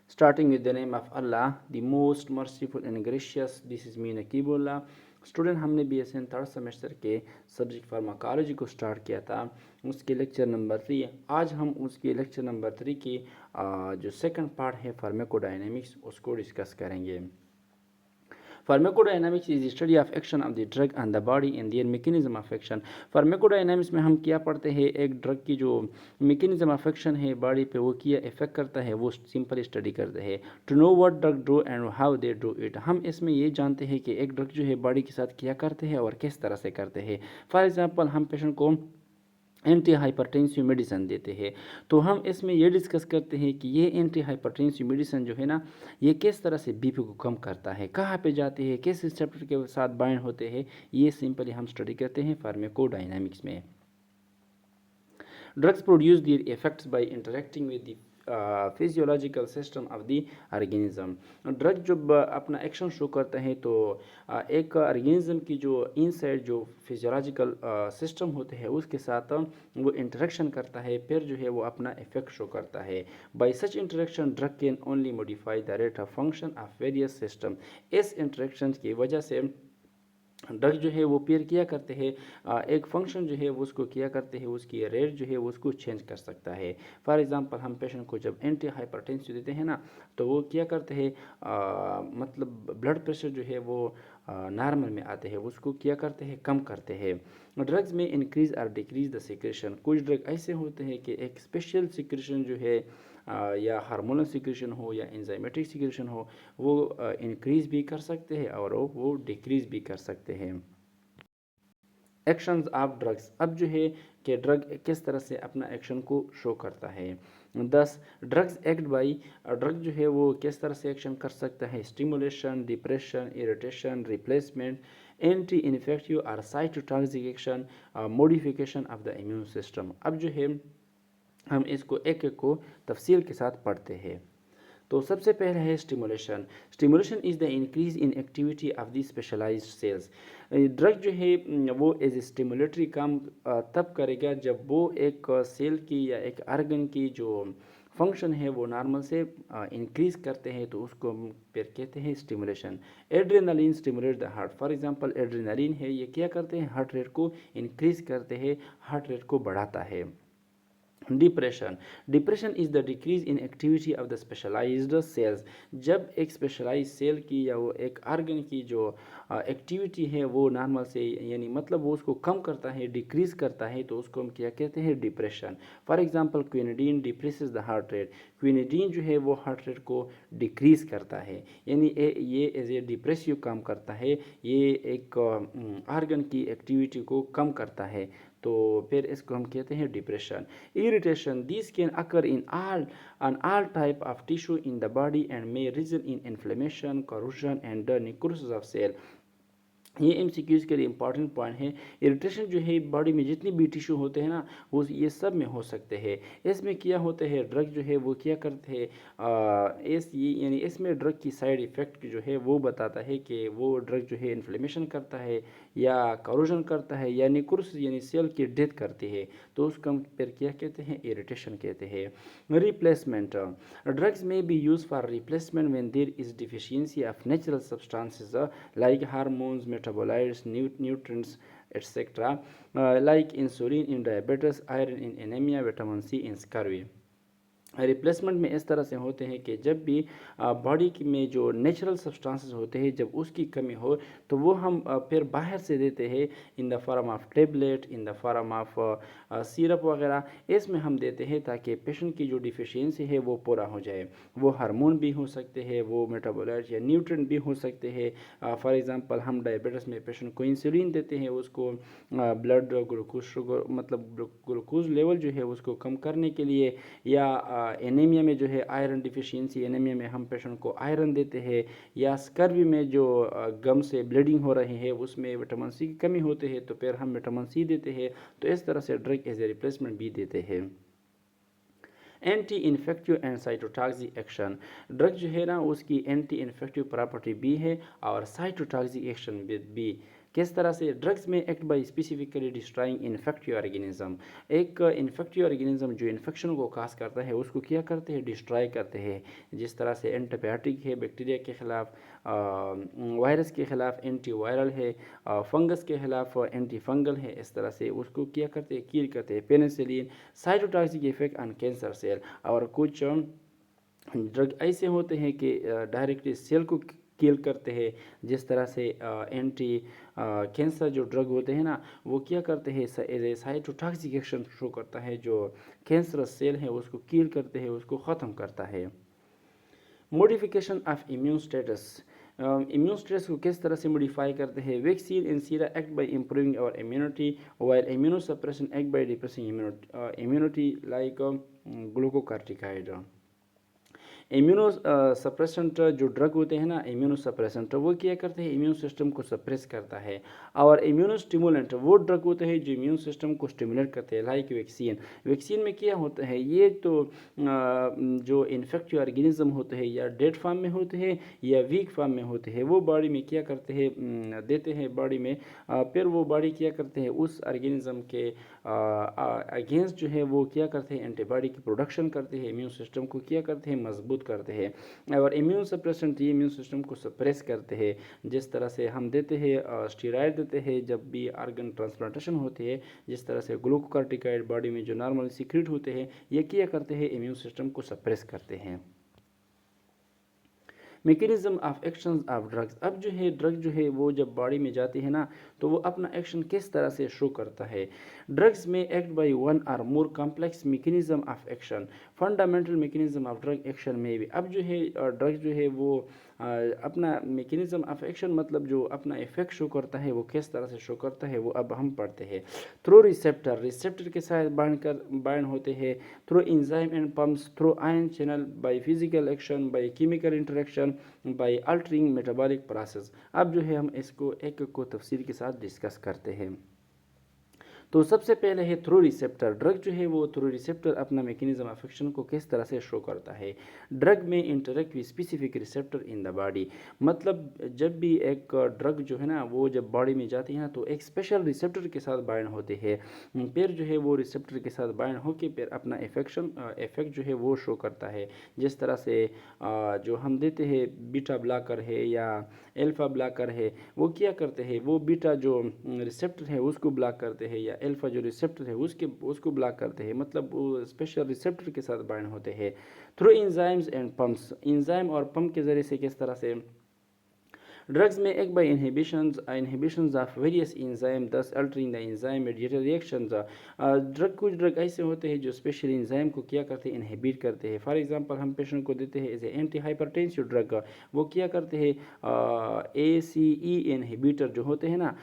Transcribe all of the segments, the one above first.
Starting with the name of Allah, the most merciful and gracious. This is me Nakibullah. Student हमने BSN third semester के subject pharmacology को start किया था, उसके lecture number 3। आज हम उसके लेक्चर नंबर 3 की जो सेकंड पार्ट है फार्माकोडायनेमिक्स उसको डिस्कस करेंगे। Pharmacodynamics is study of action of the drug and the body in their mechanism of action. Pharmacodynamics में हम क्या पढ़ते हैं, एक ड्रग की जो मैकेनिज्म ऑफ एक्शन है बॉडी पे वो क्या इफेक्ट करता है वो सिंपल स्टडी करते हैं। To know what drug do and how they do it, हम इसमें ये जानते हैं कि एक ड्रग जो है बॉडी के साथ क्या करते हैं और किस तरह से करते हैं। फॉर एग्जाम्पल हम पेशेंट को एंटी हाइपरटेंसिव मेडिसिन देते हैं, तो हम इसमें ये डिस्कस करते हैं कि ये एंटी हाइपरटेंसिव मेडिसिन जो है ना, ये किस तरह से बीपी को कम करता है, कहाँ पे जाते हैं, किस रिसेप्टर के साथ बाइंड होते हैं, ये सिंपली हम स्टडी करते हैं फार्माकोडायनामिक्स में। Drugs produce their effects by interacting with the physiological system of the organism. Drug जब अपना एक्शन शो करता है तो एक ऑर्गेनिज्म की जो इनसाइड जो फिजियोलॉजिकल सिस्टम होते हैं उसके साथ वो इंटरेक्शन करता है, फिर जो है वो अपना इफेक्ट शो करता है। Bye such interaction drug can only modify the rate of function of various system. इस इंटरेक्शन की वजह से ड्रग जो है वो पेयर किया करते हैं, एक फंक्शन जो है वो उसको किया करते हैं, उसकी रेट जो है वो उसको चेंज कर सकता है। फॉर एग्जांपल हम पेशेंट को जब एंटी हाइपरटेंसिव देते हैं ना, तो वो क्या करते हैं, मतलब ब्लड प्रेशर जो है वो नॉर्मल में आते हैं, उसको क्या करते हैं, कम करते हैं। ड्रग्स में इंक्रीज और डिक्रीज द सिक्रेशन, कुछ ड्रग ऐसे होते हैं कि एक स्पेशल सिक्रेशन जो है या हार्मोनल सिक्रेशन हो या एंजाइमेटिक सिक्रेशन हो, वो इंक्रीज भी कर सकते हैं और वो डिक्रीज भी कर सकते हैं। एक्शंस ऑफ ड्रग्स, अब जो है कि ड्रग किस तरह से अपना एक्शन को शो करता है। 10 ड्रग्स एक्ट बाई, ड्रग जो है वो किस तरह से एक्शन कर सकता है, stimulation, depression, irritation, replacement, anti infective और cytotoxic action, modification of the immune system. अब जो है हम इसको एक एक को तफसील के साथ पढ़ते हैं। तो सबसे पहले है stimulation. Stimulation is the increase in activity of the specialised cells. Drug जो है वो एज स्टिमुलेटरी काम तब करेगा जब वो एक सेल की या एक आर्गन की जो फंक्शन है वो नॉर्मल से इंक्रीज करते हैं, तो उसको हम फिर कहते हैं stimulation. Adrenaline stimulate the heart, for example adrenaline है, ये क्या करते हैं, हार्ट रेट को इंक्रीज करते हैं, हार्ट रेट को बढ़ाता है। Depression, depression is the decrease in activity of the specialised cells. जब एक स्पेशलाइज सेल की या वो एक आर्गन की जो एक्टिविटी है वो नॉर्मल से यानी मतलब वो उसको कम करता है, डिक्रीज करता है, तो उसको हम क्या कहते हैं, depression. For example quinidine depresses the heart rate, quinidine जो है वो हार्ट रेट को डिक्रीज करता है, यानी ये एज ए डिप्रेसिव काम करता है, ये एक आर्गन की एक्टिविटी को कम करता है, तो फिर इसको हम कहते हैं depression. Irritation, this can occur in all type of tissue in the body and may result in inflammation, corrosion and the necrosis of cell. ये MCQs के लिए इंपॉर्टेंट पॉइंट है। इरिटेशन जो है बॉडी में जितनी भी टिश्यू होते हैं ना, वो ये सब में हो सकते हैं। इसमें क्या होता है, ड्रग जो है वो क्या करते हैं, इस ये यानी इसमें ड्रग की साइड इफ़ेक्ट जो है वो बताता है कि वो ड्रग जो है इन्फ्लेमेशन करता है या करोजन करता है या निक्रोसिस यानी सेल की डेथ करती है, तो उसको हम फिर क्या कहते हैं, इरिटेशन कहते हैं। Replacement, drugs may be use for replacement when there is deficiency of natural substances like hormones, metabolites, nutrients, etc. Like insulin in diabetes, iron in anemia, vitamin C in scurvy. Replacement में इस तरह से होते हैं कि जब भी body में जो नेचुरल सब्सटेंसेस होते हैं जब उसकी कमी हो, तो वो हम फिर बाहर से देते हैं in the form of tablet, in the form of syrup वगैरह, इसमें हम देते हैं ताकि पेशेंट की जो डिफिशियंसी है वो पूरा हो जाए। वो हार्मोन भी हो सकते हैं, वो मेटाबोलाइट या न्यूट्रिएंट भी हो सकते हैं। फॉर एग्जांपल हम डायबिटीज़ में पेशेंट को इंसुलिन देते हैं, उसको ब्लड ग्लूकोज शुगर मतलब ग्लूकोज लेवल जो है उसको कम करने के लिए, या एनीमिया में जो है आयरन डिफिशियंसी, एनीमिया में हम पेशेंट को आयरन देते हैं, या स्कर्वी में जो गम से ब्लीडिंग हो रही है उसमें विटामिन सी की कमी होती है, तो फिर हम विटामिन सी देते हैं। तो इस तरह से ड्रग एज ए रिप्लेसमेंट भी देते हैं। Anti infective and cytotoxic action, drug जो है ना उसकी एंटी इन्फेक्टिव प्रॉपर्टी भी है और साइटोटॉक्सिक एक्शन भी। किस तरह से ड्रग्स में act bye specifically destroying infective organism, एक इन्फेक्टिव ऑर्गेनिज्म जो इन्फेक्शन को काज करता है उसको क्या करते हैं, डिस्ट्रॉय करते हैं। जिस तरह से एंटीबायोटिक है बैक्टीरिया के खिलाफ, वायरस के खिलाफ एंटी वायरल है, फंगस के खिलाफ एंटी फंगल है, इस तरह से उसको क्या करते हैं, किल करते हैं। Penicillin cytotoxic effect on cancer cell, और कुछ ड्रग ऐसे होते हैं कि डायरेक्टली सेल को किल करते हैं। जिस तरह से एंटी कैंसर जो ड्रग होते हैं ना, वो क्या करते हैं, साइटोटॉक्सिक एक्शन शो करता है, जो कैंसरस सेल है उसको किल करते हैं, उसको ख़त्म करता है। Modification of immune status, immune status को किस तरह से मॉडिफाई करते हैं। Vaccine in sera act by improving our immunity, while immunosuppression act by depressing immunity like glucocorticoid. Immunosuppressant जो ड्रग होते हैं ना, इम्यूनो सप्रेसेंट, वो क्या करते हैं, इम्यून सिस्टम को सप्रेस करता है। और इम्यूनो स्टिमुलेंट वो ड्रग होते हैं जो इम्यून सिस्टम को स्टिमुलेट करते हैं, लाइक वैक्सीन। वैक्सीन में क्या होता है, ये तो जो इन्फेक्टिव ऑर्गेनिज्म होते हैं या डेड फॉर्म में होते हैं या वीक फॉर्म में होते हैं, वो बॉडी में क्या करते हैं, देते हैं बॉडी में। फिर वो बॉडी क्या करते हैं, उस ऑर्गेनिज्म के अगेंस्ट जो है वो क्या करते हैं, एंटीबॉडी की प्रोडक्शन करते हैं, इम्यून सिस्टम को क्या करते हैं, मजबूत करते हैं। और इम्यून सप्रेसेंट ये इम्यून सिस्टम को सप्रेस करते हैं। जिस तरह से हम देते हैं स्टीरॉयड देते हैं जब भी ऑर्गन ट्रांसप्लांटेशन होती है, जिस तरह से ग्लूकोकार्टिकाइड बॉडी में जो नॉर्मल सीक्रेट होते हैं, ये क्या करते हैं, इम्यून सिस्टम को सप्रेस करते हैं। Mechanism of action of drugs, अब जो है ड्रग जो है वो जब बॉडी में जाती है ना, तो वो अपना एक्शन किस तरह से शो करता है। ड्रग्स में एक्ट बाय वन और more complex mechanism of action, fundamental mechanism of drug action में भी। अब जो है ड्रग जो है वो अपना मेकेनिज़्म ऑफ एक्शन मतलब जो अपना इफेक्ट शो करता है वो किस तरह से शो करता है, वो अब हम पढ़ते हैं। थ्रू रिसेप्टर, रिसेप्टर के साथ बाइंड होते हैं। Through enzyme and pumps, through ion channel, by physical action, by chemical interaction, by altering metabolic process. अब जो है हम इसको एक को तफसील के साथ डिस्कस करते हैं। तो सबसे पहले है थ्रू रिसेप्टर। ड्रग जो है वो थ्रू रिसेप्टर अपना मैकेनिज्म ऑफ एक्शन को किस तरह से शो करता है। ड्रग में interact with specific receptor in the body, मतलब जब भी एक ड्रग जो है ना वो जब बॉडी में जाती है ना, तो एक स्पेशल रिसेप्टर के साथ बाइंड होते हैं। फिर जो है वो रिसेप्टर के साथ बाइंड होकर फिर अपना इफेक्ट जो है वो शो करता है। जिस तरह से जो हम देते हैं बीटा ब्लॉकर है या एल्फा ब्लॉकर है, वो क्या करते हैं, वो बीटा जो रिसेप्टर है उसको ब्लॉक करते हैं, या एल्फा जो रिसेप्टर है उसको ब्लॉक करते हैं, मतलब वो स्पेशल रिसेप्टर के साथ बाइंड होते हैं। Through enzymes and pumps, enzyme और पंप के ज़रिए से किस तरह से ड्रग्स में एक by inhibitions of various enzyme thus altering the enzyme mediated reactions. कुछ ड्रग ऐसे होते हैं जो स्पेशल इंजाइम को क्या करते हैं, इनहिबिट करते हैं। फॉर एग्जांपल हम पेशेंट को देते हैं as a anti hypertensive drug, वो क्या करते हैं, ACE इनहिबिटर जो होते हैं ना,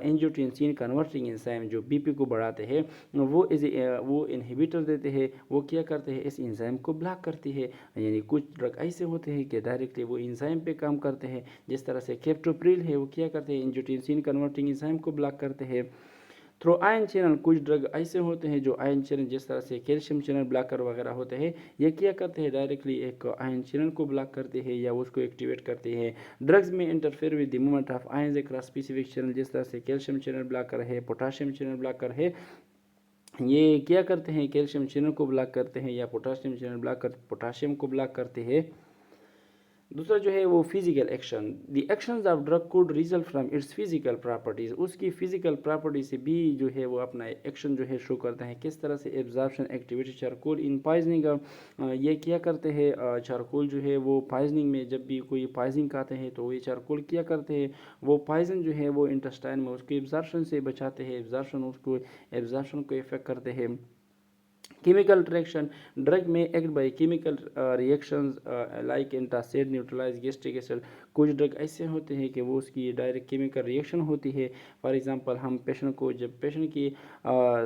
एंजियोटेंसिन कन्वर्टिंग इंजाइम जो बीपी को बढ़ाते हैं, वो इनहिबिटर देते हैं, वो क्या करते हैं, इस इंजाइम को ब्लॉक करती है। यानी कुछ ड्रग ऐसे होते हैं कि डायरेक्टली वो इंजाइम पे काम करते हैं। जिस तरह से कैप्टोप्रिल है, वो क्या करते हैं, एंजियोटेंसिन कन्वर्टिंग एंजाइम को ब्लॉक करते हैं। थ्रू आयन चैनल, कुछ ड्रग ऐसे होते हैं जो आयन चैनल, जिस तरह से कैल्शियम चैनल ब्लॉकर वगैरह होते हैं, ये क्या करते हैं, डायरेक्टली एक आयन चैनल को ब्लॉक करते हैं या उसको एक्टिवेट करते हैं। ड्रग्स में interfere with the movement of ions across specific channel, जिस तरह से कैल्शियम चैनल ब्लॉकर है, पोटाशियम चैनल ब्लॉकर है, ये क्या करते हैं, कैल्शियम चैनल को ब्लॉक करते हैं या पोटाशियम चैनल ब्लॉकर पोटाशियम को ब्लॉक करते हैं। दूसरा जो है वो physical action, the actions of drug could result from its physical properties, उसकी फिजिकल प्रॉपर्टी से भी जो है वो अपना एक्शन जो है शो करता है। किस तरह से एब्जॉर्प्शन एक्टिविटी, चारकोल इन पॉइजनिंग, ये क्या करते हैं, चारकोल जो है वो पॉइजनिंग में जब भी कोई पॉइजनिंग खाते हैं तो ये चारकोल क्या करते हैं, वो पॉइजन जो है वो इंटेस्टाइन में उसको एब्जॉर्प्शन से बचाते हैं, एब्जॉर्प्शन को इफेक्ट करते हैं। Chemical reaction, drug may act by chemical reactions like antacid neutralize gastric acid. कुछ ड्रग ऐसे होते हैं कि वो उसकी डायरेक्ट केमिकल रिएक्शन होती है। फॉर एग्जांपल हम पेशेंट को, जब पेशेंट की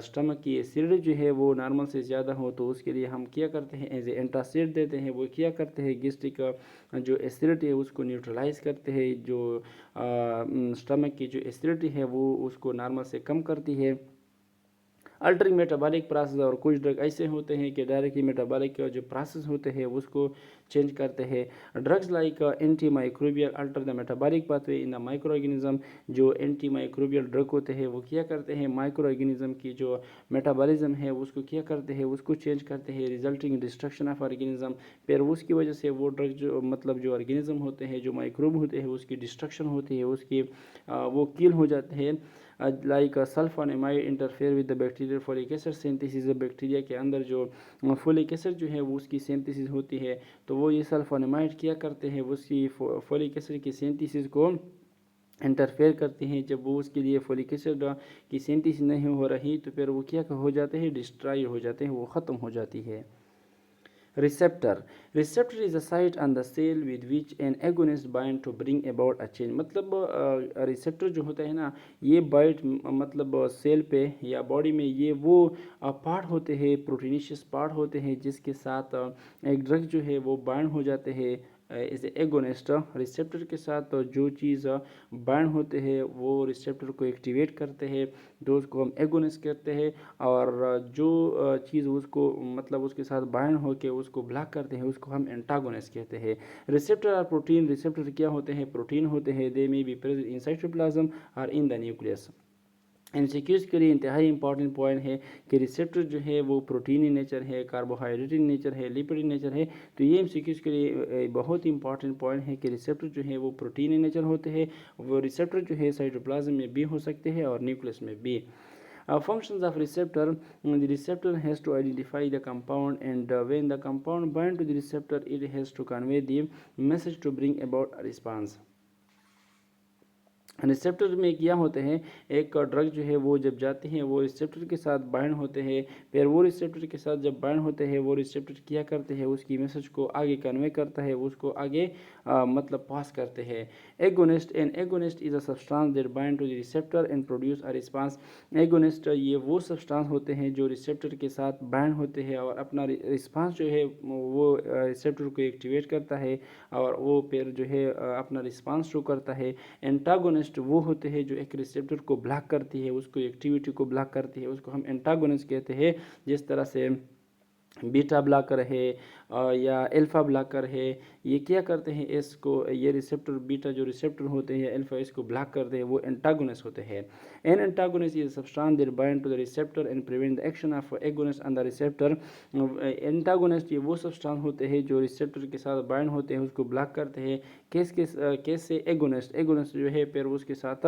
स्टमक की एसिडिटी जो है वो नॉर्मल से ज़्यादा हो तो उसके लिए हम क्या करते हैं, एज ए एंटासिड देते हैं। वो क्या करते हैं, गैस्ट्रिक जो एसिडिटी है उसको न्यूट्रलाइज करते हैं, जो स्टमक की जो एसिडिटी है वो उसको नॉर्मल से कम करती है। अल्टरिंग मेटाबॉलिक प्रोसेस, और कुछ ड्रग ऐसे होते हैं कि डायरेक्टली मेटाबॉलिक जो प्रोसेस होते हैं उसको चेंज करते हैं। Drugs like anti microbial alter the metabolic pathway in the micro organism. जो एंटी माइक्रोबियल ड्रग होते हैं वो क्या करते हैं, माइक्रो ऑर्गेनिज्म की जो मेटाबॉलिज्म है उसको क्या करते हैं, उसको चेंज करते हैं, रिजल्टिंग डिस्ट्रक्शन ऑफ ऑर्गेनिज्म। फिर उसकी वजह से वो ड्रग जो मतलब जो ऑर्गेनिज्म होते हैं, जो माइक्रोब होते हैं, उसकी डिस्ट्रक्शन होती है, उसकी वो किल हो जाते हैं। Like sulphonamide interfere with the bacterial folic acid synthesis. Bacteria के अंदर जो फोलिक एसिड जो है वो उसकी सिंथेसिस होती है, तो वो ये सल्फोनेमाइड क्या करते हैं, उसकी फोलिक एसिड की सिंथेसिस को इंटरफेयर करते हैं। जब वो उसके लिए फोलिक एसिड की सिंथेसिस नहीं हो रही तो फिर वो क्या हो जाते हैं, डिस्ट्रॉय हो जाते हैं, वो ख़त्म हो जाती है। Receptor, receptor is a site on the cell with which an agonist bind to bring about a change. मतलब रिसेप्टर जो होता है ना, ये बाइट मतलब सेल पे या बॉडी में ये वो पार्ट होते हैं, प्रोटीनिशियस पार्ट होते हैं जिसके साथ एक ड्रग जो है वो बाइंड हो जाते हैं एज एगोनिस्ट। रिसेप्टर के साथ तो जो चीज़ बाइंड होते हैं वो रिसेप्टर को एक्टिवेट करते हैं, तो उसको हम एगोनिस्ट कहते हैं। और जो चीज़ उसको मतलब उसके साथ बाइंड होकर उसको ब्लॉक करते हैं उसको हम एंटागोनिस्ट कहते हैं। रिसेप्टर और प्रोटीन, रिसेप्टर क्या होते हैं, प्रोटीन होते हैं। They may be present in cytoplasm और इन द न्यूक्लियस। एमसीक्यूज़ के लिए इंतहाई इंपॉर्टेंट पॉइंट है कि रिसेप्टर जो है वो प्रोटीन इन नेचर है, कार्बोहाइड्रेट इन नेचर है, लिपिड इन नेचर है। तो ये एमसीक्यूज़ के लिए बहुत इंपॉर्टेंट पॉइंट है कि रिसेप्टर जो है वो प्रोटीन इन नेचर होते हैं। वो रिसेप्टर जो है साइटोप्लाज्म में भी हो सकते हैं और न्यूक्लियस में भी। Functions of receptor: the receptor has to identify the compound, and when the compound binds to the receptor it has to convey the message to bring about a response. Receptor में क्या होते हैं, एक drug जो है वो जब जाते हैं वो रिसेप्टर के साथ बाइंड होते हैं। फिर वो रिसेप्टर के साथ जब बाइंड होते हैं वो रिसेप्टर क्या करते हैं, उसकी मैसेज को आगे कन्वे करता है, उसको आगे मतलब पास करते हैं। Agonist, an agonist is a substance that bind to the receptor and produce a response. Agonist ये वो सब्सटेंस होते हैं जो रिसेप्टर के साथ बाइंड होते हैं और अपना रिस्पांस जो है वो रिसेप्टर को एक्टिवेट करता है और वो फिर जो है अपना रिस्पांस शो करता है। एंटागोनिस्ट वो होते हैं जो एक रिसेप्टर को ब्लॉक करती है, उसको एक्टिविटी को ब्लॉक करती है, उसको हम एंटागोनिस्ट कहते हैं। जिस तरह से बीटा ब्लॉकर है या अल्फा ब्लॉकर है, ये क्या करते हैं, इसको ये रिसेप्टर बीटा जो रिसेप्टर होते हैं अल्फा इसको ब्लॉक करते हैं, वो एंटागोनिस्ट होते हैं। An antagonist is substance that bind to the receptor and prevent the action of agonist on the receptor. Antagonist ये वो सब्सटेंस होते हैं जो रिसेप्टर के साथ बाइंड होते हैं, उसको ब्लॉक करते हैं। केस से एगोनिस्ट, एगोनिस्ट जो है फिर उसके साथ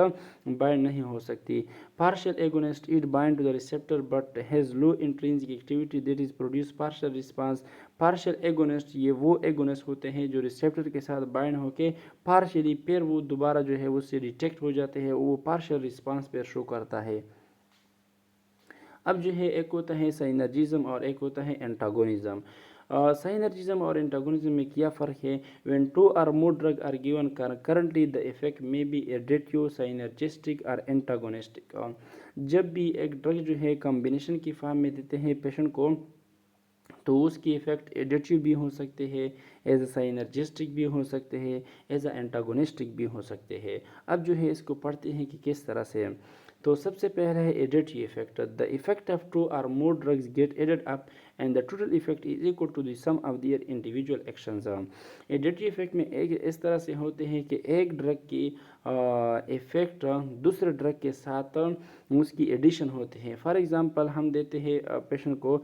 बाइंड नहीं हो सकती। Partial agonist it bind to the receptor but has low intrinsic activity that is produce partial response. Partial agonist ये वो एगोनिस्ट होते हैं जो रिसेप्टर के साथ बाइंड होके पार्शियली फिर वो दोबारा जो है उससे डिटेक्ट हो जाते हैं, वो पार्शियल रिस्पांस पर शो करता है। अब जो है एक होता है साइनर्जिज्म और एक होता है एंटागोनिज्म। साइनर्जिज्म और एंटागोनिज्म में क्या फ़र्क है? व्हेन टू और more drug are given currently the effect may be additive, synergistic or antagonistic. जब भी एक ड्रग जो है कॉम्बिनेशन की फॉर्म में देते हैं पेशेंट को तो उसकी इफ़ेक्ट एडेटिव भी हो सकते हैं, एज अ साइनर्जिस्टिक भी हो सकते हैं, एज अ एंटागोनिस्टिक भी हो सकते हैं। अब जो है इसको पढ़ते हैं कि किस तरह से। तो सबसे पहला है additive effect. The effect of two और more drugs get added up and the total effect is equal to the sum of their individual actions. Additive effect में एक इस तरह से होते हैं कि एक ड्रग की इफेक्ट दूसरे ड्रग के साथ उसकी एडिशन होते हैं। फॉर एग्जांपल हम देते हैं पेशेंट को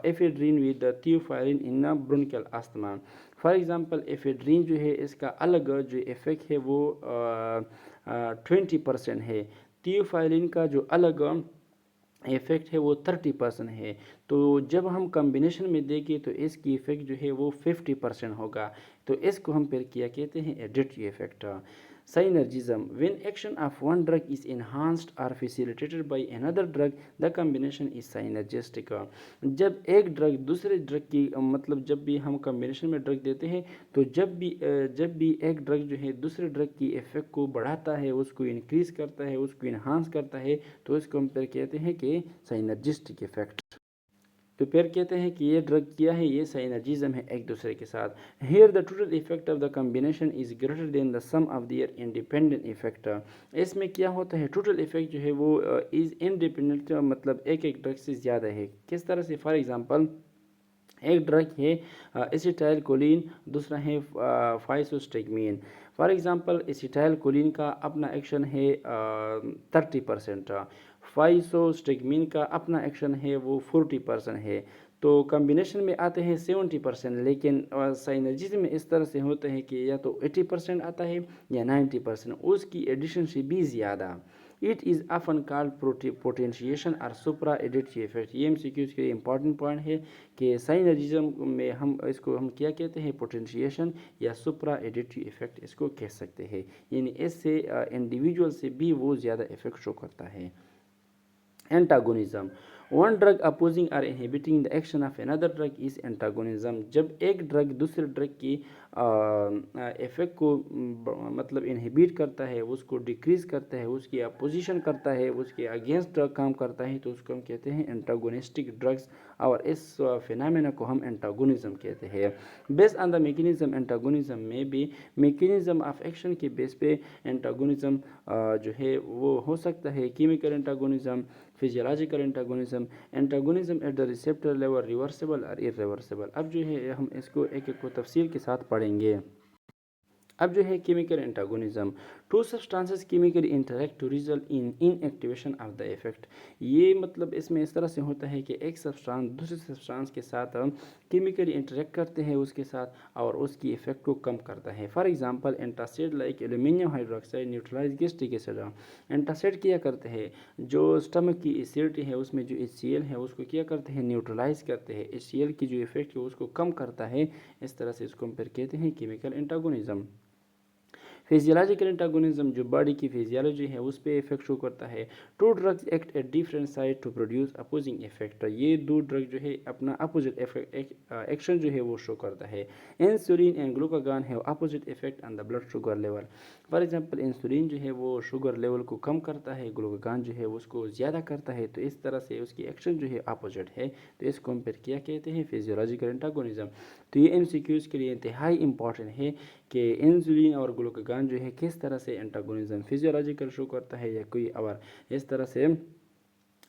ephedrine with theophylline in bronchial asthma. For example ephedrine जो है इसका अलग जो इफेक्ट है वो 20% है, थियोफाइलिन का जो अलग इफेक्ट है वो 30% है। तो जब हम कॉम्बिनेशन में देखें तो इसकी इफेक्ट जो है वो 50% होगा। तो इसको हम फिर क्या कहते हैं, additive effect. Synergism: when action of one drug is enhanced or facilitated by another drug, the combination is synergistic. जब एक ड्रग दूसरे ड्रग की मतलब जब भी हम कॉम्बिनेशन में ड्रग देते हैं तो जब भी एक ड्रग जो है दूसरे ड्रग की इफेक्ट को बढ़ाता है, उसको इंक्रीज करता है, उसको इन्हांस करता है, तो इसको हम फिर कहते हैं कि साइनर्जिस्टिक इफेक्ट। तो फिर कहते हैं कि ये ड्रग क्या है, ये साइनर्जिज्म है एक दूसरे के साथ। Here the total effect of the combination is greater than the sum of their independent effect. इसमें क्या होता है, टोटल इफेक्ट जो है वो इज इंडिपेंडेंट, मतलब एक एक ड्रग से ज़्यादा है। किस तरह से, फॉर एग्जांपल एक ड्रग है एसिटाइल कोलिन, दूसरा है फाइसोस्टेगमीन। फॉर एग्जांपल एसिटाइल कोलिन का अपना एक्शन है 30%, फाइसोस्टेगमीन का अपना एक्शन है वो 40% है। तो कॉम्बिनेशन में आते हैं 70%, लेकिन साइनर्जिज्म में इस तरह से होते हैं कि या तो 80% आता है या 90%, उसकी एडिशन से भी ज़्यादा। It is often called potentiation और सुप्रा एडिटिव इफेक्ट। ये एमसीक्यूज के लिए इंपॉर्टेंट पॉइंट है कि साइनर्जिज्म में हम क्या कहते हैं, पोटेंशिएशन या सुप्रा एडिटिव इफेक्ट इसको कह सकते हैं। यानी इससे इंडिविजुअल से भी वो ज़्यादा इफेक्ट शो करता है। एंटागोनिज्म, वन ड्रग अपोजिंग और inhibiting the action of another drug is antagonism. जब एक ड्रग दूसरे ड्रग की इफेक्ट को मतलब इनहिबिट करता है, उसको डिक्रीज करता है, उसकी अपोजिशन करता है, उसके अगेंस्ट ड्रग काम करता है, तो उसको हम कहते हैं एंटागोनिस्टिक ड्रग्स, और इस फिनोमेना को हम एंटागोनिज्म कहते हैं। Based on the mechanism, antagonism में भी मैकेनिज्म ऑफ एक्शन के बेस पे एंटागोनिज्म जो है वो हो सकता है। Chemical antagonism, physiological antagonism, antagonism at the receptor level, reversible और इरिवर्सिबल। अब जो है हम इसको एक एक को तफसील के साथ पढ़ेंगे। अब जो है chemical antagonism, two substances chemically interact to result in inactivation of the effect. ये मतलब इसमें इस तरह से होता है कि एक सब्सटेंस दूसरे सब्सटेंस के साथ केमिकली इंटरेक्ट करते हैं उसके साथ और उसकी इफेक्ट को कम करता है। For example antacid like aluminium hydroxide neutralize gastric acid. Antacid किया करते हैं, जो स्टमक की एसिडिटी है उसमें जो HCl है उसको क्या करते हैं, न्यूट्रलाइज करते हैं। HCl की जो इफेक्ट है उसको कम करता है। इस तरह से इसको हम फिर कहते हैं केमिकल एंटागोनिज्म। फिजियोलॉजिकल एंटागोनिज्म, जो बॉडी की फिजियोलॉजी है उस पर इफेक्ट शो करता है। Two drugs act at different side to produce opposing effect. ये दो ड्रग जो है अपना अपोजिट एक्शन जो है वो शो करता है। Insulin and glucagon have opposite effect on the blood sugar level. For example insulin जो है वो शुगर लेवल को कम करता है, ग्लूकागॉन जो है उसको ज़्यादा करता है। तो इस तरह से उसकी एक्शन जो है अपोजिट है। तो इसको हम फिर क्या कहते हैं, फिजियोलॉजिकल एंटागोनिज्म। तो ये MCQs के लिए इंतहाई इंपॉर्टेंट है कि इंसुलिन और ग्लूकागॉन जो है किस तरह से एंटागोनिज्म फिजियोलॉजिकल शो करता है या कोई और इस तरह से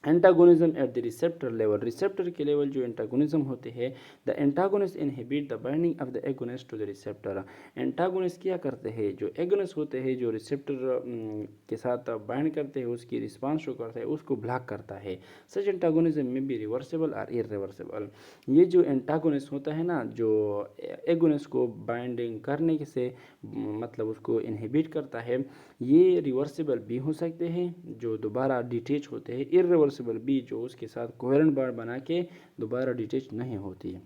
antagonism at the receptor level. Receptor के लेवल जो एंटागोनिज्म होते हैं, the antagonist inhibit the binding of the agonist to the receptor. Antagonist क्या करते हैं, जो एगोनिस्ट होते हैं जो रिसेप्टर के साथ बाइंड करते हैं उसकी रिस्पांस शो करता है उसको ब्लॉक करता है। सच एंटागोनिज्म में भी रिवर्सिबल और इरिवर्सिबल। ये जो एंटागोनिस्ट होता है ना, जो एगोनिस्ट को बाइंडिंग करने से मतलब उसको इनहिबिट करता है, ये रिवर्सिबल भी हो सकते हैं जो दोबारा डिटेच होते हैं, इरिवर्सिबल भी जो उसके साथ कोहेरेंट बॉन्ड बना के दोबारा डिटेच नहीं होती है।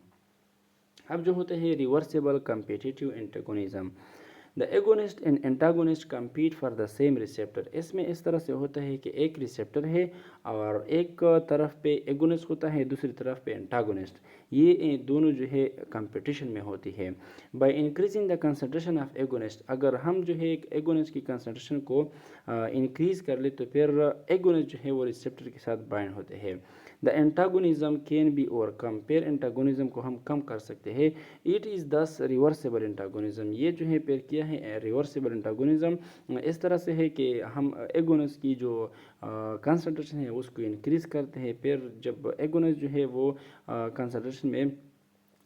अब जो होते हैं reversible competitive antagonism, the agonist and antagonist compete for the same receptor. इसमें इस तरह से होता है कि एक रिसेप्टर है और एक तरफ पे एगोनिस्ट होता है, दूसरी तरफ पे एंटागोनिस्ट। ये दोनों जो है कंपटीशन में होती है। By increasing the concentration of agonist, अगर हम जो है एक एगोनिस्ट की कंसंट्रेशन को इंक्रीज कर ले तो फिर एगोनिस्ट जो है वो रिसेप्टर के साथ बाइंड होते हैं। The antagonism can be overcome, फिर एंटागोनिज्म को हम कम कर सकते हैं। इट इज़ दस रिवर्सिबल एंटागोनिज्म। ये जो है फिर क्या है, रिवर्सिबल एंटागोनिज्म इस तरह से है कि हम एगोनिस्ट की जो कंसंट्रेशन है उसको इंक्रीज करते हैं, फिर जब एगोनिस्ट जो है वो कंसंट्रेशन में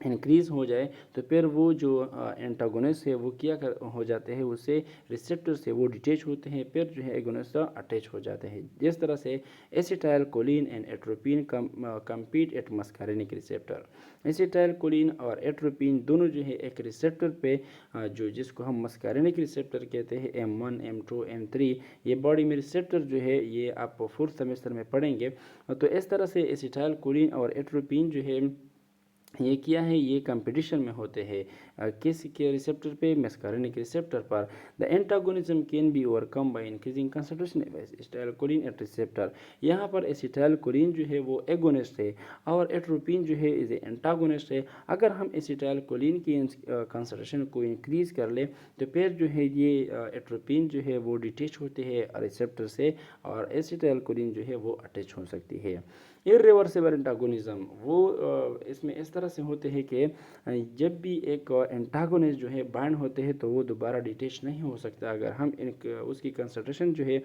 इंक्रीज़ हो जाए तो फिर वो जो एंटागोनिस्ट है वो क्या हो जाते हैं, उससे रिसेप्टर से वो डिटेच होते हैं, फिर जो है एगोनिस्ट अटैच हो जाते हैं। जिस तरह से acetylcholine and atropine compete at muscarinic receptor. Acetylcholine और एट्रोपिन दोनों जो है एक रिसेप्टर पे जो जिसको हम मस्कारेनिक रिसेप्टर कहते हैं, M1 M2 M3, ये बॉडी में रिसेप्टर जो है ये आप 4th सेमेस्टर में पढ़ेंगे। तो इस तरह से एसिटाइल कोलिन और एट्रोपिन जो है ये क्या है, ये कंपटीशन में होते हैं। किस के रिसेप्टर पे, मस्कारिनिक रिसेप्टर पर। The antagonism can be overcome by increasing concentration of acetylcholine at receptor. यहाँ पर एसिटाइलकोलिन जो है वो एगोनिस्ट है और एट्रोपिन जो है इज एंटागोनिस्ट है। अगर हम एसिटाइलकोलिन की कंसंट्रेशन को इंक्रीज कर ले तो फिर जो है ये एट्रोपिन जो है वो डिटेच होते हैं रिसेप्टर से और एसिटाइलकोलिन जो है वो अटैच हो सकती है। इर्रिवर्सिबल एंटागोनिज्म वो इसमें इस तरह से होते हैं कि जब भी एक एंटागोनिस्ट जो है बाइंड होते हैं तो वो दोबारा डिटेच नहीं हो सकता। अगर हम उसकी कंसंट्रेशन जो है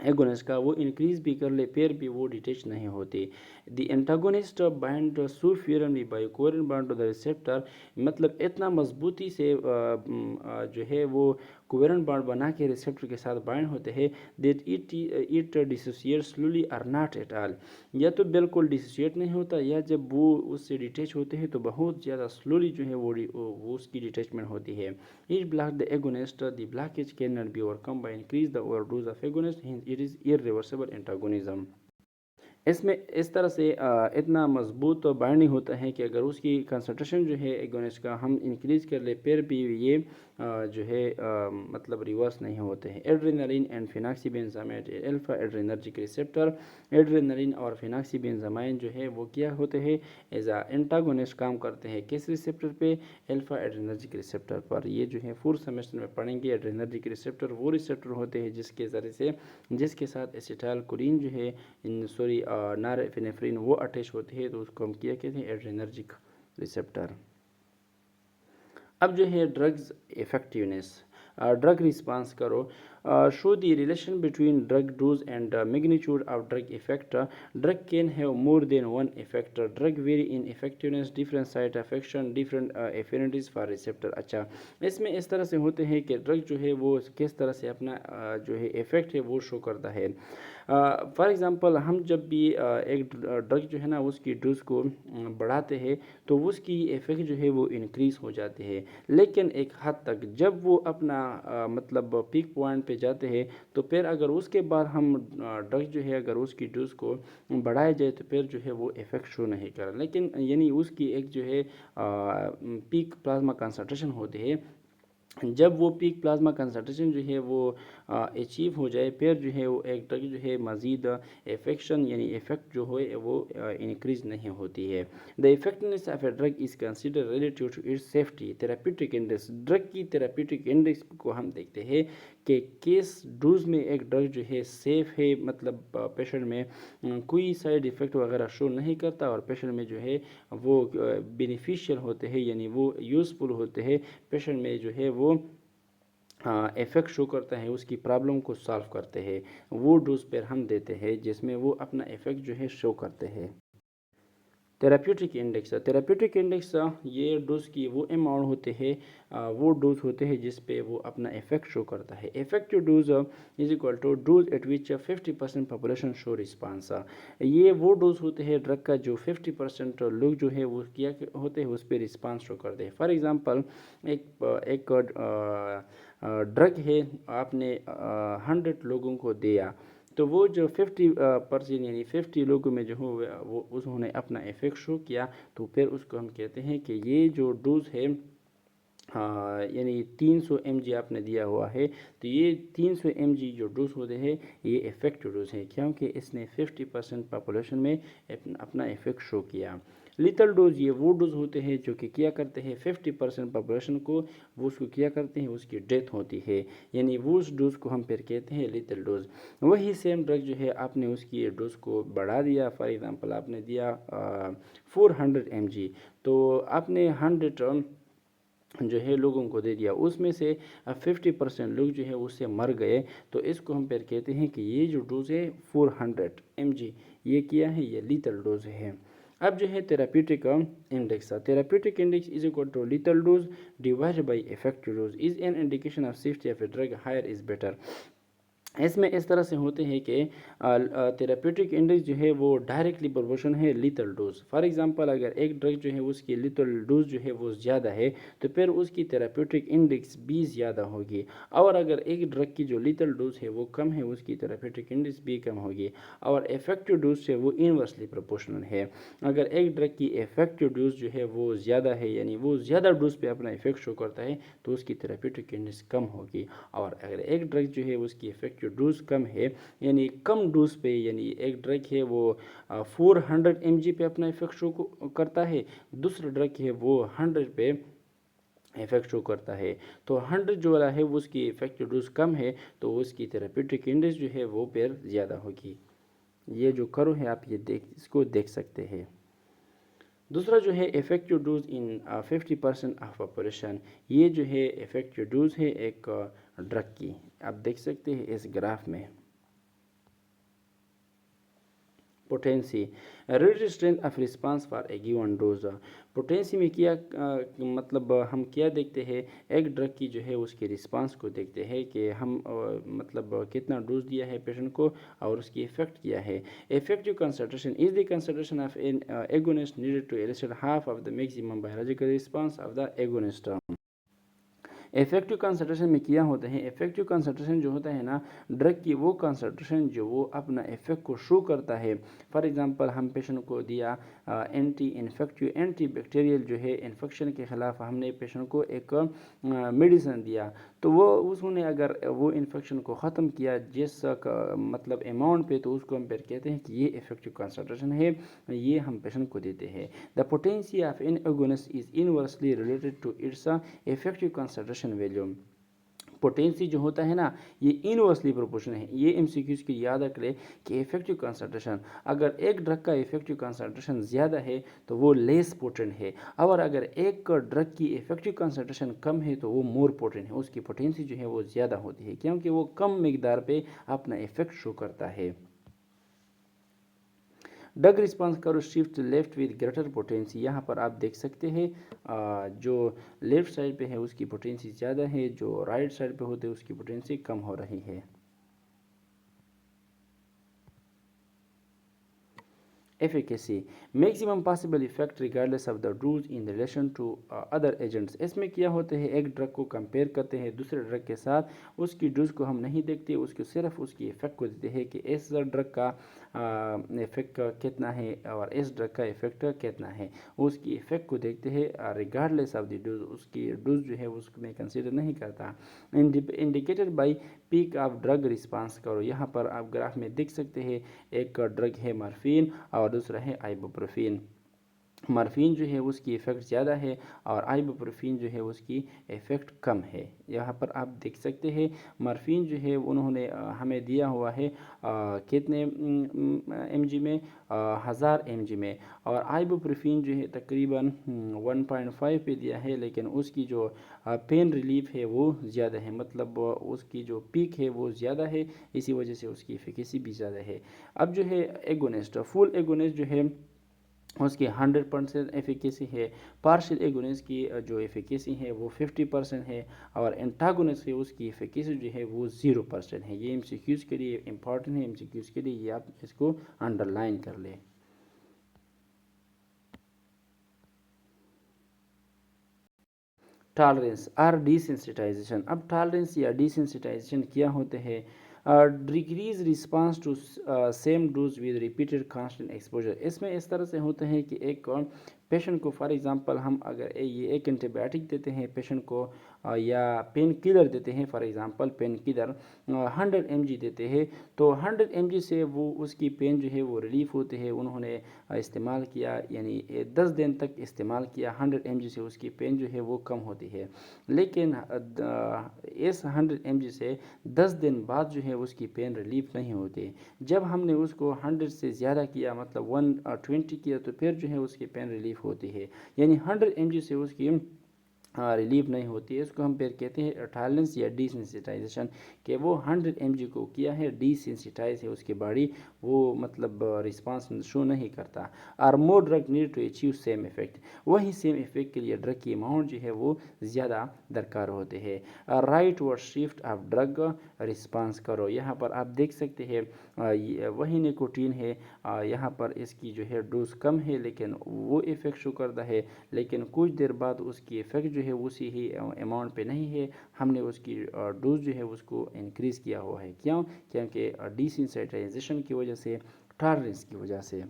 एगोनिस्ट का वो इंक्रीज भी कर ले फिर भी वो डिटेच नहीं होती। The antagonist bind so firmly by covalent bond to the receptor, मतलब इतना मजबूती से जो है वो कोवेलेंट बॉन्ड बना के रिसेप्टर के साथ बाइंड होते हैं दैट इट डिसोसिएट स्लोली और नॉट एट ऑल। या तो बिल्कुल डिसोसिएट नहीं होता या जब वो उससे डिटेच होते हैं तो बहुत ज़्यादा स्लोली जो है वो उसकी डिटेचमेंट होती है। Each block the agonist, the blockage cannot be overcome by increase the overdose of agonist, hence it is irreversible antagonism. इसमें इस तरह से इतना मजबूत बाइंडिंग होता है कि अगर उसकी कंसंट्रेशन जो है एगोनिस्ट का हम इंक्रीज कर ले फिर भी ये जो है मतलब रिवर्स नहीं होते हैं। Adrenaline and phenoxybenzamine alpha adrenergic receptor. Adrenaline और फिनॉक्सीबेंजामाइन जो है वो क्या होते हैं, एज आ एंटागोनिस्ट काम करते हैं किस रिसेप्टर पे, अल्फा एड्रेनर्जिक रिसेप्टर पर। ये जो है फोर्थ सेमेस्टर में पढ़ेंगे। एड्रेनर्जिक रिसेप्टर वो रिसेप्टर होते हैं जिसके साथ एसिटाइलकोलिन जो है सॉरी नॉरएपिनेफ्रिन वो अटैच होती है तो उसको हम क्या कहते हैं, एड्रेनर्जिक रिसेप्टर। अब जो है ड्रग्स इफेक्टिवनेस, ड्रग रिस्पांस करो, show the relation between drug dose and magnitude of drug effect. Drug can have more than one effect. Drug vary in effectiveness, different side effects, different affinities for receptor. अच्छा, इसमें इस तरह से होते हैं कि drug जो है वो किस तरह से अपना जो है इफेक्ट है वो शो करता है। फॉर एग्ज़ाम्पल हम जब भी एक ड्रग जो है ना उसकी डोज को बढ़ाते हैं तो उसकी इफेक्ट जो है वो इंक्रीज़ हो जाती है, लेकिन एक हद तक जब वो अपना मतलब पीक पॉइंट पे जाते हैं तो फिर अगर उसके बाद हम ड्रग जो है अगर उसकी डोज को बढ़ाया जाए तो फिर जो है वो इफेक्ट शो नहीं कर, लेकिन यानी उसकी एक जो है पीक प्लाज्मा कंसंट्रेशन होती है। जब वो पीक प्लाज्मा कंसंट्रेशन जो है वो अचीव हो जाए फिर जो है वो एक ड्रग जो है मज़ीद इफेक्शन यानी इफेक्ट जो है वो इंक्रीज नहीं होती है। The effectiveness of a drug is consider relative to its safety. Therapeutic index, drug की थेराप्यूटिक इंडेक्स को हम देखते हैं कि किस डोज में एक ड्रग जो है सेफ़ है, मतलब पेशेंट में कोई साइड इफ़ेक्ट वगैरह शो नहीं करता और पेशेंट में जो है वो बेनिफिशियल होते हैं यानी वो यूज़फुल होते हैं, पेशेंट में जो है वो इफेक्ट शो करता है, उसकी प्रॉब्लम को सॉल्व करते हैं, वो डोज पर हम देते हैं जिसमें वो अपना इफेक्ट जो है शो करते हैं। थेराप्यूटिक इंडेक्स ये डोज की वो अमाउंट होते हैं वो डोज होते हैं जिस पे वो अपना इफेक्ट शो करता है। Effective dose is equal to dose at which 50% population show response. ये वो डोज होते हैं ड्रग का जो 50% लोग जो है वो क्या होते हैं उस पर रिस्पांस शो करते हैं। फॉर एग्जांपल एक ड्रग है, आपने 100 लोगों को दिया तो वो जो 50% यानी 50 लोगों में जो हो वो उन्होंने अपना इफेक्ट शो किया तो फिर उसको हम कहते हैं कि ये जो डोज है यानी 300 mg आपने दिया हुआ है तो ये 300 mg जो डोज होते हैं ये इफेक्टिव डोज है क्योंकि इसने 50% पॉपुलेशन में अपना इफेक्ट शो किया। लिथल डोज ये वो डोज होते हैं जो कि क्या करते हैं 50% पॉपुलेशन को वो उसको क्या करते हैं उसकी डेथ होती है, यानी वो उस डोज को हम फिर कहते हैं लिथल डोज। वही सेम ड्रग जो है आपने उसकी डोज को बढ़ा दिया, फॉर एग्जांपल आपने दिया 400 mg तो आपने 100 जो है लोगों को दे दिया, उसमें से 50% लोग जो है उससे मर गए तो इसको हम फिर कहते हैं कि ये जो डोज है 400 mg ये किया है ये लीथल डोज है। अब जो है therapeutic index is equal to lethal dose divided by effective dose is an indication of safety of a drug, higher is better. इसमें इस तरह से होते हैं कि थेराप्यूटिक इंडेक्स जो है वो डायरेक्टली प्रोपोर्शन है लीथल डोज। फॉर एग्जांपल अगर एक ड्रग जो है उसकी लीथल डोज जो है वो ज़्यादा है तो फिर उसकी थेराप्यूटिक इंडेक्स भी ज़्यादा होगी, और अगर एक ड्रग की जो लीथल डोज है वो कम है उसकी थेराप्यूटिक इंडेक्स भी कम होगी, और इफेक्टिव डोज से वो इन्वर्सली प्रोपोर्शनल है। अगर एक ड्रग की इफेक्टिव डोज जो है वो ज़्यादा है यानी वो ज़्यादा डोज पे अपना इफेक्ट शो करता है तो उसकी थेराप्यूटिक इंडेक्स कम होगी, और अगर एक ड्रग जो है उसकी इफेक्टिव डोज कम है यानी कम डोज पे, यानी एक ड्रग है वो 400 mg पे अपना इफेक्ट शो करता है, दूसरा ड्रग है वो 100 पे इफेक्ट शो करता है, तो 100 जो वाला है वो उसकी इफेक्टिव डोज कम है तो उसकी थेराप्यूटिक इंडेक्स जो है वो फिर ज़्यादा होगी। ये जो करो है आप ये इसको देख सकते हैं। दूसरा जो है effective dose in 50% of population, ये जो है इफेक्टिव डोज है एक ड्रग की, आप देख सकते हैं इस ग्राफ में। Potency relative strength of response for a given dose. Potency में क्या मतलब हम क्या देखते हैं, एक ड्रग की जो है उसके रिस्पांस को देखते हैं कि हम मतलब कितना डोज दिया है पेशेंट को और उसकी इफेक्ट क्या है। Effective concentration is the concentration of an agonist needed to elicit half of the maximum biological response of the agonist. Effective concentration में क्या होता है, इफेक्टिव कंसंट्रेशन जो होता है ना, ड्रग की वो कंसंट्रेशन जो वो अपना इफेक्ट को शो करता है। फॉर एग्जांपल हम पेशेंट को दिया एंटी इन्फेक्टिव एंटी बैक्टीरियल जो है इन्फेक्शन के ख़िलाफ़ हमने पेशेंट को एक मेडिसिन दिया, तो वो उसने अगर वो इन्फेक्शन को ख़त्म किया जिस मतलब अमाउंट पे, तो उसको हम फिर कहते हैं कि ये इफेक्टिव कंसंट्रेशन है, ये हम पेशेंट को देते हैं। The potency of an agonist is inversely related to its effective concentration value. Potency जो होता है ना, ये इनवर्सली प्रोपोर्शनल है। ये एमसीक्यूज की याद रख ले कि इफेक्टिव कंसंट्रेशन, अगर एक ड्रग का इफेक्टिव कंसंट्रेशन ज़्यादा है तो वो लेस पोटेंट है, और अगर एक ड्रग की इफेक्टिव कंसंट्रेशन कम है तो वो मोर पोटेंट है, उसकी पोटेंसी जो है वो ज़्यादा होती है क्योंकि वो कम मिकदार पे अपना इफेक्ट शो करता है। ड्रग रिस्पांस करो shift left with greater potency, यहाँ पर आप देख सकते हैं जो लेफ्ट साइड पे है उसकी पोटेंसी ज़्यादा है, जो राइट साइड पे होते हैं उसकी पोटेंसी कम हो रही है। efficacy maximum possible effect regardless of the dose in relation to other agents। इसमें क्या होते हैं, एक ड्रग को कंपेयर करते हैं दूसरे ड्रग के साथ, उसकी डोज को हम नहीं देखते, उसको सिर्फ उसकी इफेक्ट को देते हैं कि इस ड्रग का इफेक्ट कितना है और इस ड्रग का इफेक्ट कितना है, उसकी इफेक्ट को देखते हैं रिगार्डलेस ऑफ द डोज, उसकी डोज जो है उसमें कंसिडर नहीं करता। Indicated by peak of drug response करो, यहाँ पर आप ग्राफ में देख सकते हैं एक ड्रग है मॉर्फिन और दूसरा है आइबुप्रोफिन। मॉर्फिन जो है उसकी इफ़ेक्ट ज़्यादा है और आइबुप्रोफिन जो है उसकी इफ़ेक्ट कम है। यहाँ पर आप देख सकते हैं मॉर्फिन जो है उन्होंने हमें दिया हुआ है कितने mg में, 1000 mg में, और आइबुप्रोफिन जो है तकरीबन 1.5 पे दिया है, लेकिन उसकी जो पेन रिलीफ है वो ज़्यादा है, मतलब उसकी जो पीक है वो ज़्यादा है, इसी वजह से उसकी एफिकेसी भी ज़्यादा है। अब जो है एगोनिस्ट, फुल एगोनिस्ट जो है उसकी 100% एफिकेसी है, पार्शियल एगोनिस्ट की जो एफिकेसी है वो 50% है, और एंटागोनिस्ट है उसकी एफिकेसी जो है वो 0% है। ये एमसीक्यूज़ के लिए इंपॉर्टेंट है, एमसीक्यूज़ के लिए ये आप इसको अंडरलाइन कर लें। टॉलरेंस और डिसेंसिटाइजेशन, अब टॉलरेंस या डिसेंसिटाइजेशन क्या होते हैं, decrease response to same dose with repeated constant exposure. इसमें इस तरह से होते हैं कि एक पेशेंट को फॉर एग्जांपल हम अगर ये एक एंटीबायोटिक देते हैं पेशेंट को या पेन किलर देते हैं, for example pain killer 100 mg देते हैं, तो 100 mg से वो उसकी पेन जो है वो रिलीफ होती है। उन्होंने इस्तेमाल किया यानी 10 दिन तक इस्तेमाल किया, 100 mg से उसकी पेन जो है वो कम होती है, लेकिन इस 100 mg से 10 दिन बाद जो है उसकी पेन रिलीफ नहीं होती। जब हमने उसको 100 से ज़्यादा किया मतलब 120 किया तो फिर जो है उसकी पेन रिलीफ होती है, यानी 100 mg से उसकी रिलीव नहीं होती है, इसको हम फिर कहते हैं टॉलरेंस या डिसेंसिटाइजेशन, कि वो 100 mg को किया है, डिसेंसिटाइज है उसकी बॉडी, वो मतलब रिस्पांस शो नहीं करता। और more drug need to achieve same effect, वही सेम इफेक्ट के लिए ड्रग की अमाउंट जो है वो ज़्यादा दरकार होते हैं। Right word shift of drug response करो, यहाँ पर आप देख सकते हैं वही निकोटीन है, यहाँ पर इसकी जो है डोज कम है लेकिन वो इफेक्ट शो करता है, लेकिन कुछ देर बाद उसकी इफेक्ट जो है उसी ही अमाउंट पे नहीं है, हमने उसकी डोज जो है उसको इंक्रीज़ किया हुआ है। क्यों? क्योंकि डिसेंसिटाइजेशन की वजह से, टॉलरेंस की वजह से।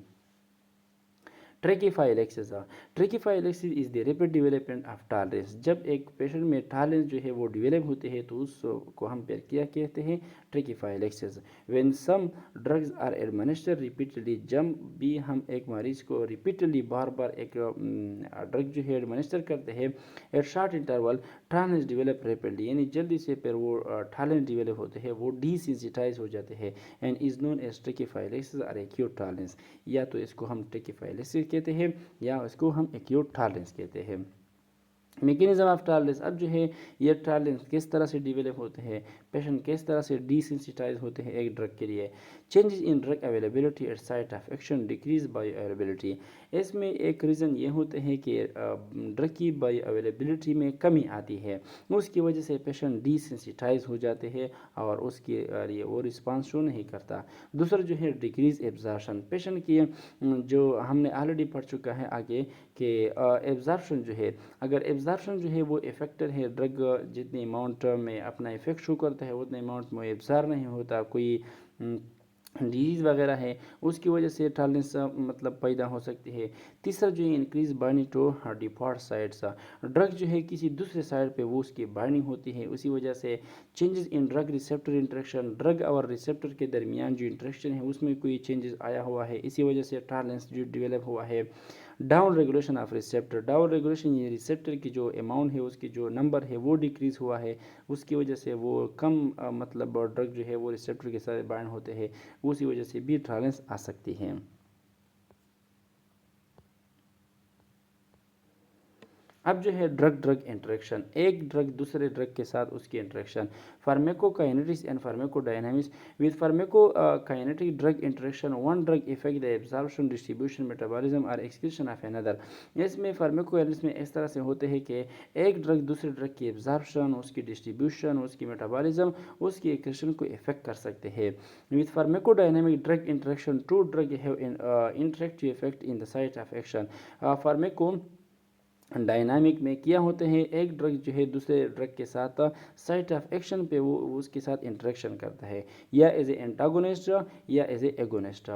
Tachyphylaxis, tachyphylaxis is the rapid development of tolerance, जब एक पेशेंट में टॉलरेंस जो है वो डेवलप होते हैं तो उसको हम फिर क्या कहते हैं, tachyphylaxis. When some drugs are administered repeatedly, जब भी हम एक मरीज को रिपीटेडली बार बार एक ड्रग जो है एडमिनिस्टर करते हैं at short interval, tolerance develop rapidly, यानी जल्दी से फिर वो टॉलरेंस डेवलप होते हैं, वो डिसेंसिटाइज हो जाते हैं, एंड इज नोन एज ट्रेकीफाइलेक्सिस और एक्यूट टॉलरेंस। या तो इसको हम ट्रेकीफाइलेक्सिस कहते हैं या इसको हम एक्यूट टॉलरेंस कहते हैं। मैकेनिज्म ऑफ टॉलरेंस, अब जो है ये टॉलरेंस किस तरह से डेवलप होते हैं, पेशेंट किस तरह से डिसेंसिटाइज होते हैं एक ड्रग के लिए। Changes in drug availability at site of action decrease bioavailability, इसमें एक रीज़न ये होते हैं कि ड्रग की बायो अवेलेबिलिटी में कमी आती है, उसकी वजह से पेशेंट डिसेंसिटाइज हो जाते हैं और उसके लिए वो रिस्पांस शो नहीं करता। दूसरा जो है डिक्रीज एब्जॉर्प्शन, पेशेंट की जो हमने ऑलरेडी पढ़ चुका है आगे कि एब्जॉर्प्शन जो है, अगर एब्जॉर्प्शन जो है वो इफेक्टेड है, ड्रग जितनी अमाउंट में अपना इफेक्ट शो करता है उतने अमाउंट में एब्जॉर्ब नहीं होता, कोई डिजीज़ वगैरह है, उसकी वजह से टॉलरेंस मतलब पैदा हो सकती है। तीसरा जो है increase binding to default sides, drug जो है किसी दूसरे साइड पे वो उसकी बाइंडिंग होती है, उसी वजह से changes in drug receptor interaction, drug और रिसेप्टर के दरमियान जो इंटरेक्शन है उसमें कोई चेंजेस आया हुआ है, इसी वजह से टॉलरेंस जो डेवलप हुआ है। Down regulation of receptor, down regulation ये रिसेप्टर की जो अमाउंट है उसकी जो नंबर है वो डिक्रीज़ हुआ है, उसकी वजह से वो कम मतलब ड्रग जो है वो रिसेप्टर के साथ बाइंड होते हैं, उसी वजह से भी टॉलरेंस आ सकती है। अब जो है ड्रग ड्रग इंटरेक्शन, एक ड्रग दूसरे ड्रग के साथ उसकी interaction, pharmacokinetics and pharmacodynamics. With pharmacokinetic drug interaction one drug effect the absorption distribution metabolism और एक्सक्रीशन ऑफ अनदर, इसमें फार्माकोकाइनेटिक्स में इस तरह से होते हैं कि एक ड्रग दूसरे ड्रग की एब्जॉर्प्शन, उसकी डिस्ट्रीब्यूशन, उसकी मेटाबॉलिज्म, उसकी एक्सक्रीशन को इफेक्ट कर सकते हैं। With pharmacodynamic drug interaction two drug have interactive effect in the site of action. Pharmacodynamic में क्या होते हैं, एक ड्रग जो है दूसरे ड्रग के साथ साइट ऑफ एक्शन पे वो उसके साथ इंटरेक्शन करता है, या एज ए एंटागोनिस्ट या as a agonist.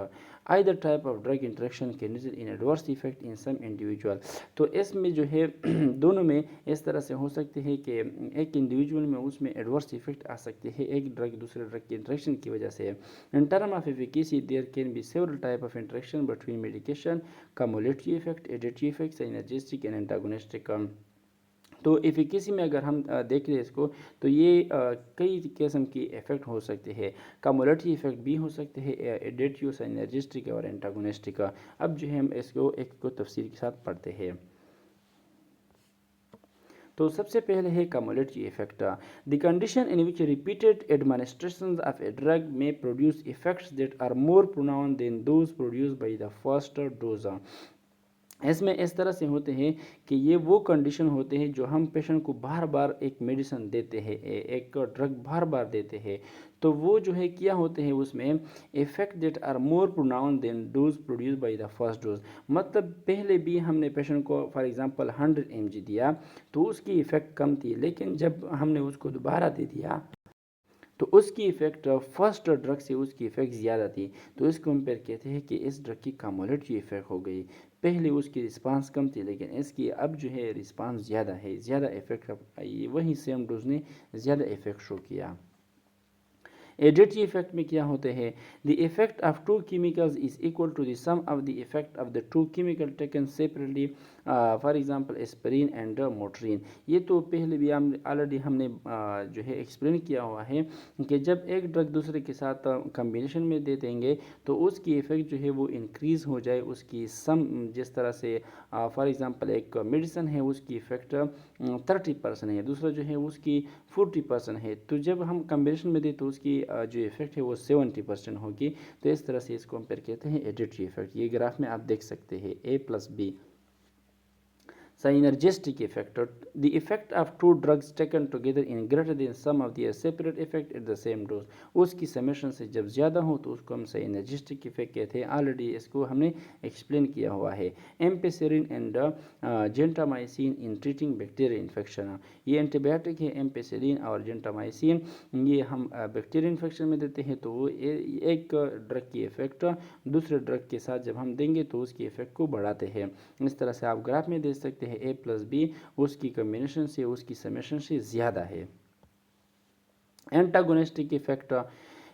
Either type of drug interaction can result in adverse effect in some individual, तो इसमें जो है दोनों में इस तरह से हो सकते हैं कि एक इंडिविजुअल में उसमें एडवर्स इफेक्ट आ सकते हैं एक ड्रग दूसरे ड्रग की इंटरेक्शन की वजह से। In term of efficacy there can be several type of interaction between medication, cumulative effect, additive effects, synergistic and antagonistic। तो एफिकेसी में अगर हम देख लें इसको, तो ये कई किस्म की इफेक्ट हो सकते हैं, कम्युलेटिव इफेक्ट भी हो सकते हैं, एडेटिव, साइनर्जिस्टिक और एंटागोनिस्टिक। अब जो है हम इसको एक को तफसील के साथ पढ़ते हैं। तो सबसे पहले है cumulative effect, the condition in which repeated administration of a drug में produce effects that are more pronounce than those produce by the first dose. इसमें इस तरह से होते हैं कि ये वो कंडीशन होते हैं जो हम पेशेंट को बार बार एक मेडिसिन देते हैं, एक ड्रग बार बार देते हैं, तो वो जो है क्या होते हैं उसमें effect that are more pronounce than dose produce by the first dose. मतलब पहले भी हमने पेशेंट को फॉर एग्जांपल 100 mg दिया तो उसकी इफ़ेक्ट कम थी, लेकिन जब हमने उसको दोबारा दे दिया तो उसकी इफ़ेक्ट फर्स्ट ड्रग से उसकी इफ़ेक्ट ज़्यादा थी, तो इसको हम फिर कहते हैं कि इस ड्रग की कम्युलेटिव इफ़ेक्ट हो गई। पहले उसकी रिस्पांस कम थी लेकिन इसकी अब जो है रिस्पांस ज़्यादा है, ज़्यादा इफ़ेक्ट अब आई, वही सेम डोज ने ज़्यादा इफ़ेक्ट शो किया। एडिटिव इफेक्ट में क्या होते हैं, the effect of two chemicals is equal to the sum of the effect of the two chemical taken separately. For example aspirin and Motrin. ये तो पहले भी हम ऑलरेडी हमने जो है एक्सप्लेन किया हुआ है कि जब एक ड्रग दूसरे के साथ कम्बिनेशन में दे देंगे तो उसकी इफ़ेक्ट जो है वो इंक्रीज़ हो जाए, उसकी सम जिस तरह से फॉर एग्ज़ाम्पल एक मेडिसन है उसकी इफ़ेक्ट 30% है, दूसरा जो है उसकी 40% है, तो जब हम कम्बिनेशन में दें तो उसकी जो इफ़ेक्ट है वो 70% होगी। तो इस तरह से इसको हम फिर कहते हैं एडिटरी इफ़ेक्ट। ये ग्राफ में आप देख सकते हैं A+B। Synergistic effect, the effect of two drugs taken together in greater than sum of their separate effect at the same dose। उसकी समेशन से जब ज़्यादा हो तो उसको हम साइनर्जिस्टिक इफेक्ट कहते हैं। ऑलरेडी इसको हमने एक्सप्लेन किया हुआ है। Ampicillin and gentamicin in treating bacterial infection. ये एंटीबायोटिक है एम्पेसिलिन और जेंटामाइसिन, ये हम बैक्टीरियल इन्फेक्शन में देते हैं। तो वो एक ड्रग की इफेक्ट दूसरे ड्रग के साथ जब हम देंगे तो उसकी इफेक्ट को बढ़ाते हैं। इस तरह से आप ग्राफ में देख सकते हैं A+B उसकी कम्बिनेशन से उसकी समेशन से ज़्यादा है। Antagonistic effect,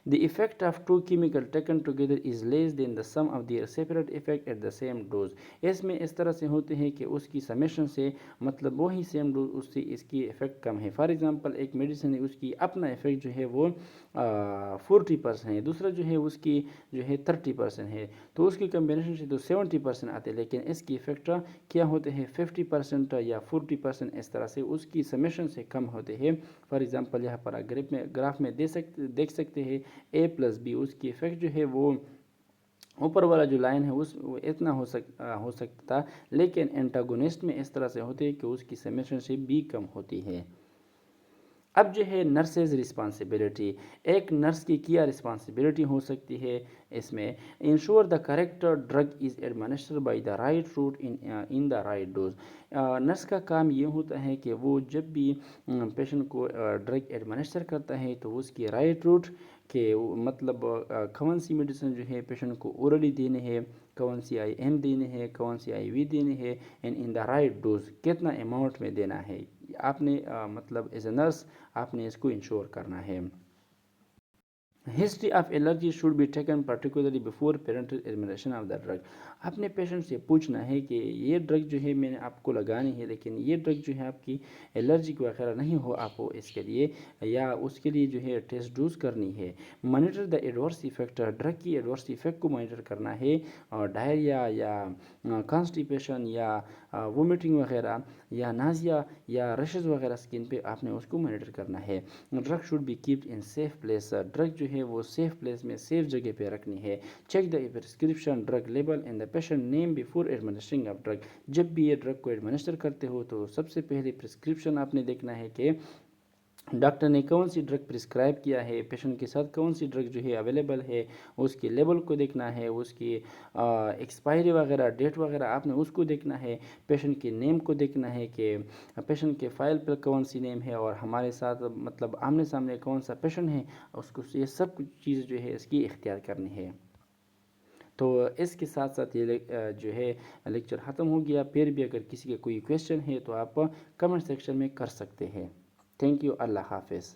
the effect of two chemical taken together is less than the sum of their separate effect at the same dose। इसमें इस तरह से होते हैं कि उसकी समेशन से मतलब वही सेम डोज उससे इसकी इफेक्ट कम है। फॉर एग्जांपल एक मेडिसिन है उसकी अपना इफेक्ट जो है वो 40% है, दूसरा जो है उसकी जो है 30% है, तो उसकी कम्बिनेशन से तो 70% आते हैं, लेकिन इसकी इफेक्ट क्या होते हैं 50% या 40%, इस तरह से उसकी समेशन से कम होते हैं। फॉर एग्जांपल यहाँ पर ग्राफ में देख सकते हैं A+B उसकी इफेक्ट जो है वो ऊपर वाला जो लाइन है उस इतना हो सकता, लेकिन एंटागोनिस्ट में इस तरह से होते हैं कि उसकी समेशन से B कम होती है। अब जो है नर्सेज रिस्पॉन्सिबिलिटी, एक नर्स की क्या रिस्पॉन्सिबिलिटी हो सकती है इसमें, ensure the correct drug is administered by the right route in the right dose. Nurse का काम ये होता है कि वो जब भी पेशेंट को ड्रग एडमिनिस्टर करता है तो उसकी राइट रूट के मतलब कौन सी मेडिसिन जो है पेशेंट को ओरली देने हैं, कौन सी IM देने हैं, कौन सी IV देने हैं, and in the right dose कितना अमाउंट में देना है, आपने मतलब एज ए नर्स आपने इसको इंश्योर करना है। History of allergy should be taken particularly before parental administration of the drug. अपने पेशेंट से पूछना है कि ये ड्रग जो है मैंने आपको लगानी है, लेकिन ये ड्रग जो है आपकी एलर्जी वगैरह नहीं हो आपको इसके लिए, या उसके लिए जो है टेस्ट डोज करनी है। Monitor the adverse effect, drug की एडवर्स इफेक्ट को मॉनिटर करना है, और डायरिया या कॉन्स्टिपेशन या वोमिटिंग वगैरह या नाजिया या रशेज वगैरह स्किन पे आपने उसको मॉनिटर करना है। Drug should be keeped in safe place, drug जो है वो सेफ प्लेस में सेफ जगह पे रखनी है। Check the prescription drug label and the patient name before administering of drug. जब भी ये ड्रग को एडमिनिस्टर करते हो तो सबसे पहले प्रिस्क्रिप्शन आपने देखना है कि डॉक्टर ने कौन सी ड्रग प्रिस्क्राइब किया है, पेशेंट के साथ कौन सी ड्रग जो है अवेलेबल है, उसके लेवल को देखना है, उसकी एक्सपायरी वगैरह डेट वगैरह आपने उसको देखना है, पेशेंट के नेम को देखना है कि पेशेंट के फाइल पर कौन सी नेम है और हमारे साथ मतलब आमने सामने कौन सा पेशेंट है, उसको ये सब कुछ चीज़ जो है इसकी इख्तियार करनी है। तो इसके साथ साथ ये जो है लेक्चर ख़त्म हो गया। फिर भी अगर किसी का कोई क्वेश्चन है तो आप कमेंट सेक्शन में कर सकते हैं। Thank you. अल्लाह हाफिज़।